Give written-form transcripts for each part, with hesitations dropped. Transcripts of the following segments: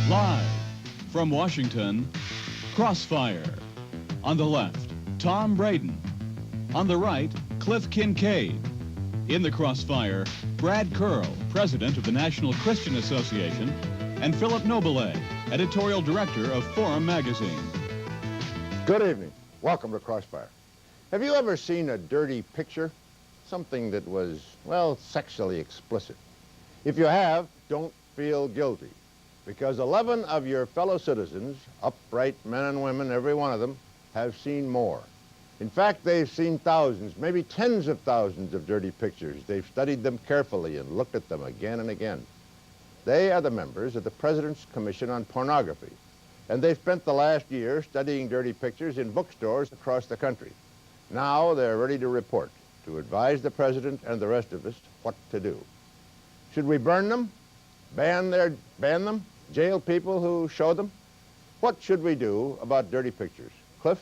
Live from Washington, Crossfire. On the left, Tom Braden. On the right, Cliff Kincaid. In the Crossfire, Brad Curl, president of the National Christian Association, and Philip Noble, editorial director of Forum magazine. Good evening. Welcome to Crossfire. Have you ever seen a dirty picture? Something that was, well, sexually explicit. If you have, don't feel guilty, because 11 of your fellow citizens, upright men and women, every one of them, have seen more. In fact, they've seen thousands, maybe tens of thousands of dirty pictures. They've studied them carefully and looked at them again and again. They are the members of the President's Commission on Pornography, and they've spent the last year studying dirty pictures in bookstores across the country. Now they're ready to report, to advise the President and the rest of us what to do. Should we burn them? Ban them? Jail people who show them? What should we do about dirty pictures? Cliff?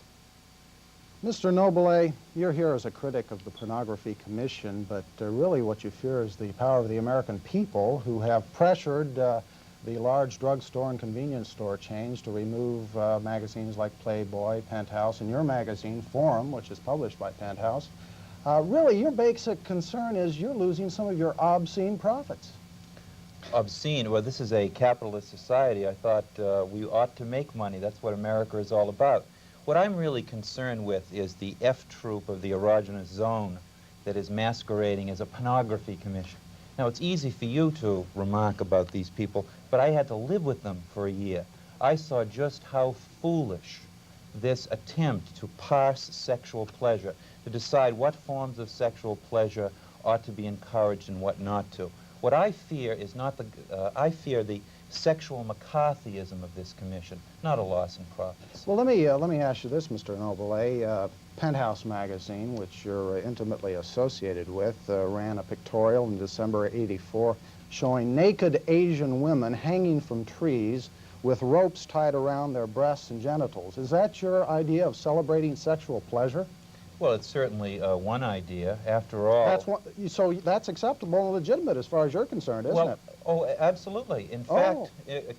Mr. Noble, you're here as a critic of the Pornography Commission, but really what you fear is the power of the American people who have pressured the large drugstore and convenience store chains to remove magazines like Playboy, Penthouse, and your magazine, Forum, which is published by Penthouse. Really, your basic concern is you're losing some of your obscene profits. Obscene? Well, this is a capitalist society. I thought we ought to make money. That's what America is all about. What I'm really concerned with is the F-troop of the erogenous zone that is masquerading as a pornography commission. Now, it's easy for you to remark about these people, but I had to live with them for a year. I saw just how foolish this attempt to parse sexual pleasure, to decide what forms of sexual pleasure ought to be encouraged and what not to. What I fear is not the, I fear the sexual McCarthyism of this commission, not a loss in profits. Well, let me ask you this, Mr. Noble. Penthouse magazine, which you're intimately associated with, ran a pictorial in December '84 showing naked Asian women hanging from trees with ropes tied around their breasts and genitals. Is that your idea of celebrating sexual pleasure? Well, it's certainly one idea. After all... So that's acceptable and legitimate as far as you're concerned, isn't it? Oh, absolutely. In fact,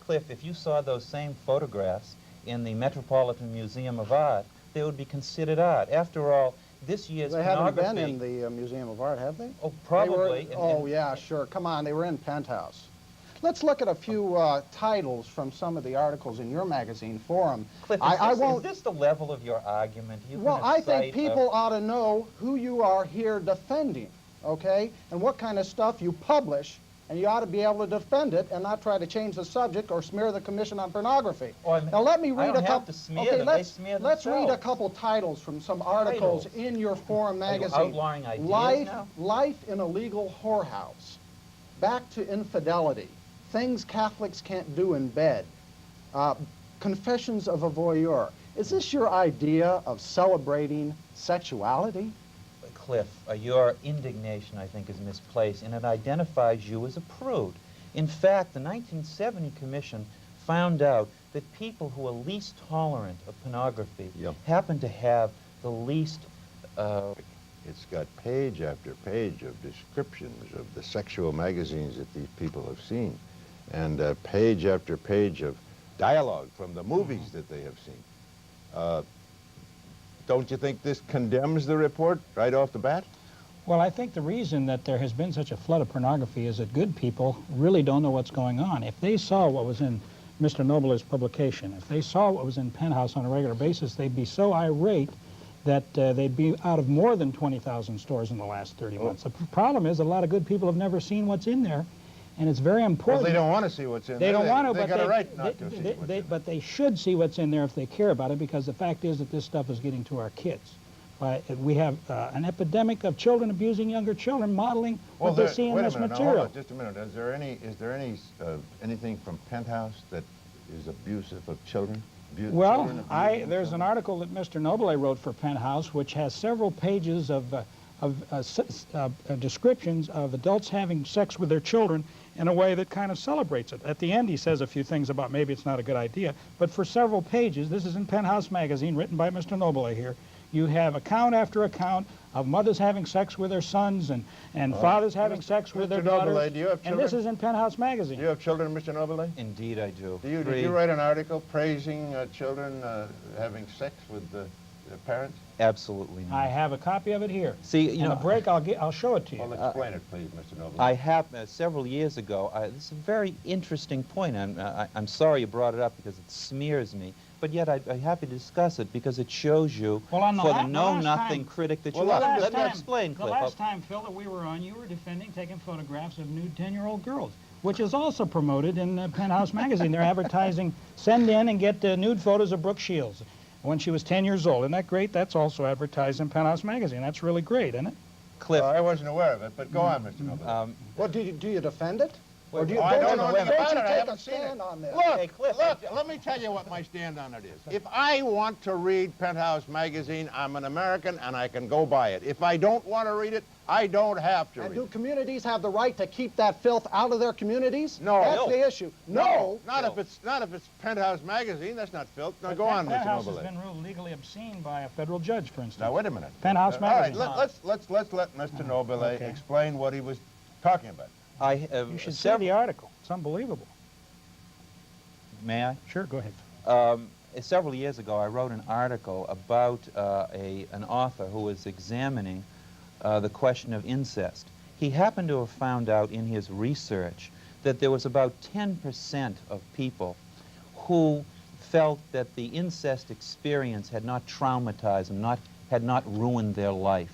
Cliff, if you saw those same photographs in the Metropolitan Museum of Art, they would be considered art. After all, this year's pornography... They haven't been in the Museum of Art, have they? Oh, probably. Yeah, sure. Come on, they were in Penthouse. Let's look at a few titles from some of the articles in your magazine, Forum. Cliff, is this the level of your argument? Well, I think people ought to know who you are here defending, okay, and what kind of stuff you publish, and you ought to be able to defend it and not try to change the subject or smear the Commission on Pornography. Now, let me read a couple. Okay, let's read a couple titles from some articles in your Forum magazine. Are you outlawing ideas now? Life in a Legal Whorehouse, Back to Infidelity, Things Catholics Can't Do in Bed, Confessions of a Voyeur. Is this your idea of celebrating sexuality? Cliff, your indignation, I think, is misplaced, and it identifies you as a prude. In fact, the 1970 Commission found out that people who are least tolerant of pornography happen to have the least... It's got page after page of descriptions of the sexual magazines that these people have seen, and page after page of dialogue from the movies that they have seen. Don't you think this condemns the report right off the bat? Well, I think the reason that there has been such a flood of pornography is that good people really don't know what's going on. If they saw what was in Mr. Noble's publication, if they saw what was in Penthouse on a regular basis, they'd be so irate that they'd be out of more than 20,000 stores in the last 30 months. The problem is a lot of good people have never seen what's in there, and it's very important. Well, they don't want to see what's in there. They don't want to, but got a right not to see what's in there. But they should see what's in there if they care about it, because the fact is that this stuff is getting to our kids. We have an epidemic of children abusing younger children, modeling what they see in this material. Hold on, just a minute. Is there anything from Penthouse that is abusive of children? Well, there's an article that Mr. Noble wrote for Penthouse, which has several pages of descriptions of adults having sex with their children in a way that kind of celebrates it. At the end, he says a few things about maybe it's not a good idea, but for several pages, this is in Penthouse magazine, written by Mr. Noble here, you have account after account of mothers having sex with their sons and fathers having sex with their daughters. Noble, do you have and this children? is in Penthouse magazine. Do you have children, Mr. Noble? Indeed, I do. Did you write an article praising children having sex with their parents? Absolutely not. I have a copy of it here. See, In a break, I'll show it to you. Well, explain it, please, Mr. Noble. I have, several years ago, this is a very interesting point. I'm sorry you brought it up because it smears me, but yet I'm happy to discuss it because it shows you, Well, on the for la- the the know-nothing last time- critic that Well, you let are. him- Let me explain, The Cliff. last time, Phil, that we were on, you were defending taking photographs of nude 10-year-old girls, which is also promoted in Penthouse magazine. They're advertising, send in and get nude photos of Brooke Shields when she was 10 years old. Isn't that great? That's also advertised in Penthouse magazine. That's really great, isn't it? Cliff, I wasn't aware of it, but go on, Mr. Noble. Well, do you defend it? Or do you, I don't know don't anything you about it. I take a haven't seen it. stand on this? Look, Hey, Cliff, look, let me tell you what my stand on it is. If I want to read Penthouse magazine, I'm an American and I can go buy it. If I don't want to read it, I don't have to And read do it. communities have the right to keep that filth out of their communities? No. That's No. the issue. No. Not if it's Penthouse magazine. That's not filth. Now go on, Mr. Penthouse Noble. has been ruled legally obscene by a federal judge, for instance. Now wait a minute. Penthouse All right, magazine. let's let Mr. Noble okay. explain what he was talking about. You should see the article. It's unbelievable. May I? Sure, go ahead. Several years ago, I wrote an article about an author who was examining the question of incest. He happened to have found out in his research that there was about 10% of people who felt that the incest experience had not traumatized them, had not ruined their life.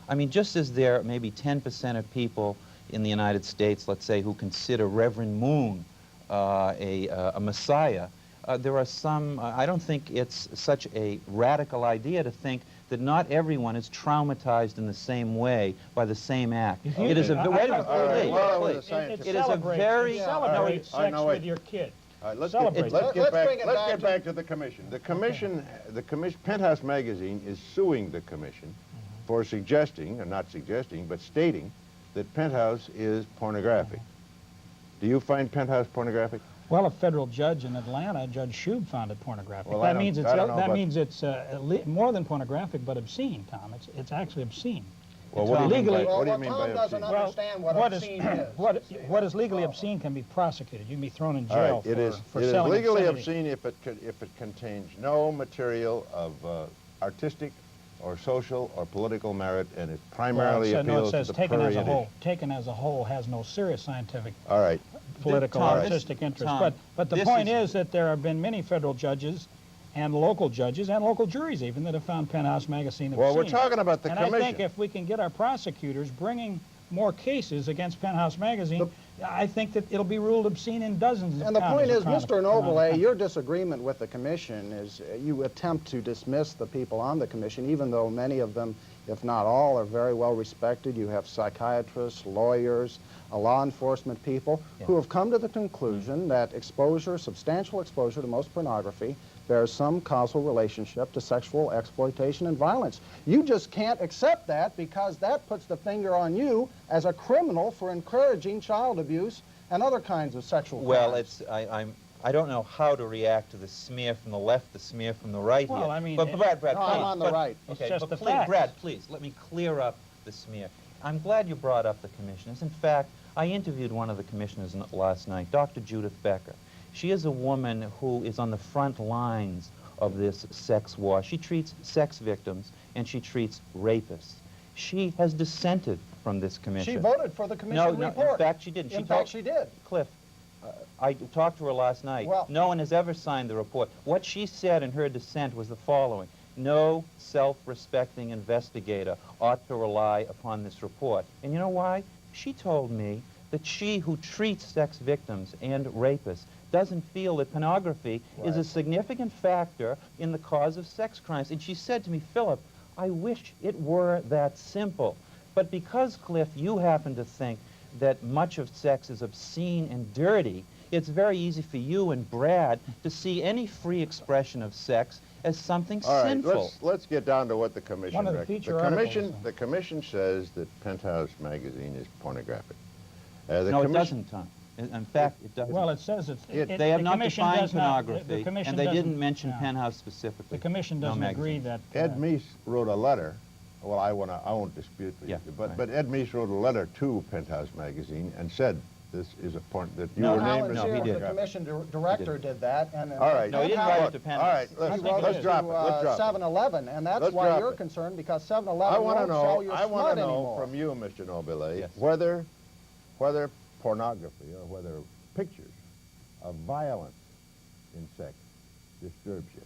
I mean, just as there may be 10% of people in the United States, let's say, who consider Reverend Moon a messiah, there are some, I don't think it's such a radical idea to think that not everyone is traumatized in the same way by the same act. If you- It is a, I- wait a I- minute, all right, please, well, please. it was a scientific- It is a very- celebrate All right, sex no, wait. with your kid. All right, let's Celebrate. get Let's bring back. it Let's back get to- back to the commission. The commission, Penthouse magazine is suing the commission for suggesting, or not suggesting, but stating that Penthouse is pornographic. Do you find Penthouse pornographic? Well, a federal judge in Atlanta, Judge Shube, found it pornographic. Well, I that don't- means it's I don't know about- more than pornographic, but obscene, Tom. It's actually obscene. Well, what do you mean by, Well, what do you what mean Tom by doesn't obscene? understand what what is obscene is. what is legally obscene can be prosecuted. You can be thrown in All jail right, it is selling legally obscenity. obscene if it contains no material of artistic or social or political merit, and it primarily appeals it says to the taken as a prurient whole. issue. Taken as a whole has no serious scientific, All right. political, Tom, or this- artistic interest. Tom, But the this point is- is that there have been many federal judges and local judges and local juries even that have found Penthouse magazine obscene. Well, we're talking about the and commission. I think if we can get our prosecutors bringing more cases against Penthouse magazine, I think that it'll be ruled obscene in dozens of And the point counties is, around the- Mr. around the Noble, country. your disagreement with the commission is you attempt to dismiss the people on the commission, even though many of them, if not all, are very well respected. You have psychiatrists, lawyers, law enforcement people who have come to the conclusion that exposure, substantial exposure to most pornography, bears some causal relationship to sexual exploitation and violence. You just can't accept that because that puts the finger on you as a criminal for encouraging child abuse and other kinds of sexual Well, crimes. I don't know how to react to the smear from the left, the smear from the right Well, here. I mean, but Brad, No, I'm please, on the but- right. It's Okay, just but the please, facts. Brad, please, let me clear up the smear. I'm glad you brought up the commissioners. In fact, I interviewed one of the commissioners last night, Dr. Judith Becker. She is a woman who is on the front lines of this sex war. She treats sex victims and she treats rapists. She has dissented from this commission. She voted for the commission No, report. in fact, she didn't. In fact, she did. Cliff, I talked to her last night. Well- No one has ever signed the report. What she said in her dissent was the following: no self-respecting investigator ought to rely upon this report. And you know why? She told me that she who treats sex victims and rapists doesn't feel that pornography is a significant factor in the cause of sex crimes. And she said to me, Philip, I wish it were that simple. But because, Cliff, you happen to think that much of sex is obscene and dirty, it's very easy for you and Brad to see any free expression of sex as something All right, sinful. let's get down to what the commission One of the recommends. feature articles, The commission says that Penthouse magazine is pornographic. No, it doesn't, Tom. In fact, it doesn't. Well, it says They have the not commission defined does not- pornography, the commission and they doesn't- didn't mention yeah. Penthouse specifically. The commission No doesn't agree magazine. that... Ed Meese wrote a letter. Well, I won't dispute Yeah, you, but right. but Ed Meese wrote a letter to Penthouse magazine and said this is a point that you No, were named Alan as No, he Shearer, did. the commission director, did that. And All right. No, he didn't Penthouse- write it to Penthouse. All right, I think it let's is. drop it. Let's drop it. 7-Eleven, and that's Let's why drop you're it. concerned, because I 7-Eleven want to won't sell know. your I want smut to know anymore. from you, Mr. Nobile, Yes. whether pornography or whether pictures of violence in sex disturbs you.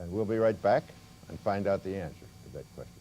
And we'll be right back and find out the answer to that question.